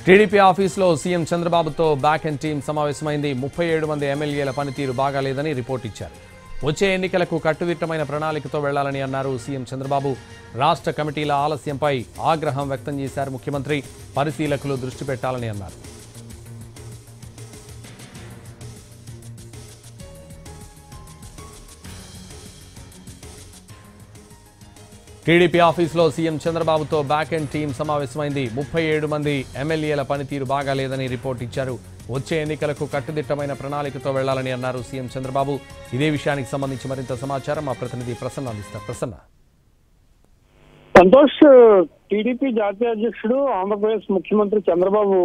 TDP ఆఫీసులో CM చంద్రబాబుతో back and team సమావేశమైంది. 37 మంది ఎమ్మెల్యేల పనితీరు బాగాలేదని రిపోర్ట్ ఇచ్చారు. వచ్చే ఎన్నికలకు కట్టుదిట్టమైన ప్రణాళికతో వెళ్లాలని అన్నారు సీఎం చంద్రబాబు. రాష్ట్ర కమిటీల ఆలస్యంపై ఆగ్రహం వ్యక్తం చేశారు ముఖ్యమంత్రి. పరిశీలకులు దృష్టి పెట్టాలని అన్నారు. టీడీపీ ఆఫీసులో సీఎం చంద్రబాబుతో బ్యాక్ అండ్ టీం సమావేశమైంది. 37 మంది ఎమ్మెల్యేల పనితీరు బాగాలేదని రిపోర్ట్ ఇచ్చారు. వచ్చే ఎన్నికలకు కట్టుదిట్టమైన ప్రణాళికతో వెళ్లాలని అన్నారు సీఎం చంద్రబాబు. ఇదే విషయానికి సంబంధించి మరింత సమాచారం మా ప్రతినిధి ప్రసన్న అందిస్తారు. ప్రసన్న. సంతోష్, టీడీపీ జాతీయ అధ్యక్షుడు ఆంధ్రప్రదేశ్ ముఖ్యమంత్రి చంద్రబాబు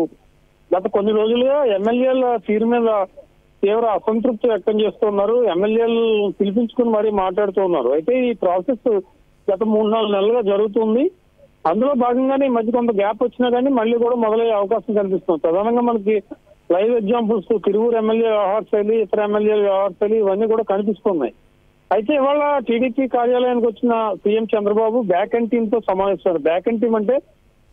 గత కొన్ని రోజులుగా ఎమ్మెల్యేల తీరు మీద తీవ్ర అసంతృప్తి వ్యక్తం చేస్తున్నారు. ఎమ్మెల్యేలు పిలిపించుకుని మరీ మాట్లాడుతున్నారు. అయితే ఈ ప్రాసెస్ గత 3-4 నెలలుగా జరుగుతుంది. అందులో భాగంగానే ఈ మధ్య కొంత గ్యాప్ వచ్చినా కానీ మళ్ళీ కూడా మొదలయ్యే అవకాశం కనిపిస్తుంది. ప్రధానంగా మనకి లైవ్ ఎగ్జాంపుల్స్ తిరువూరు ఎమ్మెల్యే వ్యవహార శైలి, ఇతర ఎమ్మెల్యేల వ్యవహార శైలి ఇవన్నీ కూడా కనిపిస్తున్నాయి. అయితే ఇవాళ టీడీపీ కార్యాలయానికి వచ్చిన CM Chandrababu back and team తో సమావేశం. బ్యాక్ అండ్ టీమ్ అంటే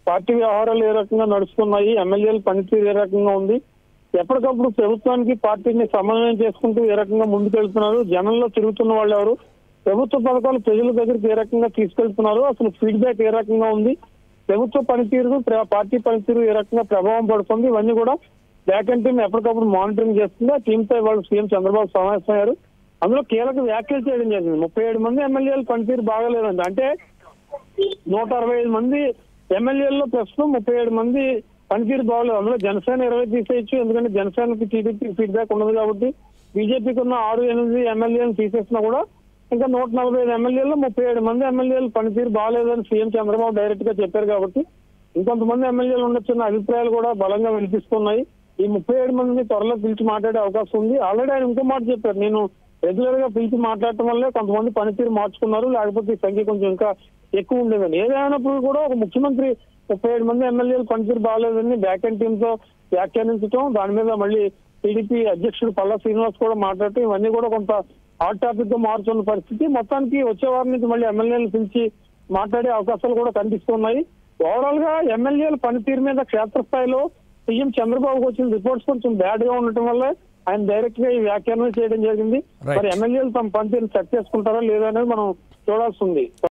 పార్టీ వ్యవహారాలు ఏ రకంగా నడుస్తున్నాయి, ఎమ్మెల్యేల పనితీరు ఏ రకంగా ఉంది, ఎప్పటికప్పుడు ప్రభుత్వానికి పార్టీని సమన్వయం చేసుకుంటూ ఏ రకంగా ముందుకెళ్తున్నారు, జనంలో తిరుగుతున్న వాళ్ళు ఎవరు, ప్రభుత్వ పథకాలు ప్రజల దగ్గరికి ఏ రకంగా తీసుకెళ్తున్నారు, అసలు ఫీడ్బ్యాక్ ఏ రకంగా ఉంది, ప్రభుత్వ పనితీరు పార్టీ పనితీరు ఏ రకంగా ప్రభావం పడుతుంది, ఇవన్నీ కూడా బ్యాక్ అండ్ టీమ్ ఎప్పటికప్పుడు మానిటరింగ్ చేస్తుంది. ఆ టీంతో వాళ్ళు సీఎం చంద్రబాబు సమావేశమయ్యారు. అందులో కీలక వ్యాఖ్యలు చేయడం జరిగింది. 37 మంది ఎమ్మెల్యేలు పనితీరు బాగాలేదండి. అంటే 165 మంది ఎమ్మెల్యేల్లో ప్రస్తుతం 37 మంది పనితీరు బాగలేదు. అందులో జనసేన 20 తీసేయచ్చు, ఎందుకంటే జనసేనకి టీడీపీ ఫీడ్బ్యాక్ ఉండదు కాబట్టి. బీజేపీకి ఉన్న 6-8 ఎమ్మెల్యేలను తీసేసినా కూడా ఇంకా 145 ఎమ్మెల్యేల్లో 37 మంది ఎమ్మెల్యేలు పనితీరు బాగాలేదని సీఎం చంద్రబాబు డైరెక్ట్ గా చెప్పారు కాబట్టి ఇంకొంతమంది ఎమ్మెల్యేలు ఉండొచ్చిన అభిప్రాయాలు కూడా బలంగా వినిపిస్తున్నాయి. ఈ 37 మందిని త్వరలో పిలిచి మాట్లాడే అవకాశం ఉంది. ఆల్రెడీ ఆయన ఇంకో మాట చెప్పారు, నేను రెగ్యులర్ గా పిలిచి మాట్లాడటం వల్లే కొంతమంది పనితీరు మార్చుకున్నారు, లేకపోతే ఈ సంఖ్య కొంచెం ఇంకా ఎక్కువ ఉండేదని. ఏదైనప్పుడు కూడా ఒక ముఖ్యమంత్రి 37 మంది ఎమ్మెల్యేలు పనితీరు బాగాలేదని బ్యాక్ అండ్ టీమ్ తో వ్యాఖ్యానించడం, దాని మీద మళ్ళీ టీడీపీ అధ్యక్షుడు పల్లా శ్రీనివాస్ కూడా మాట్లాడటం, ఇవన్నీ కూడా కొంత హాట్ టాపిక్ గా మారుతున్న పరిస్థితి. మొత్తానికి వచ్చే వారం నుంచి మళ్ళీ ఎమ్మెల్యేలు పిలిచి మాట్లాడే అవకాశాలు కూడా కనిపిస్తున్నాయి. ఓవరాల్ గా ఎమ్మెల్యేల పనితీరు మీద క్షేత్రస్థాయిలో సీఎం చంద్రబాబుకు వచ్చిన రిపోర్ట్స్ కొంచెం బ్యాడ్ గా ఉండటం వల్ల ఆయన డైరెక్ట్ గా ఈ వ్యాఖ్యానం చేయడం జరిగింది. మరి ఎమ్మెల్యేలు తమ పనితీరుని సెట్ చేసుకుంటారా లేదా అనేది మనం చూడాల్సి ఉంది.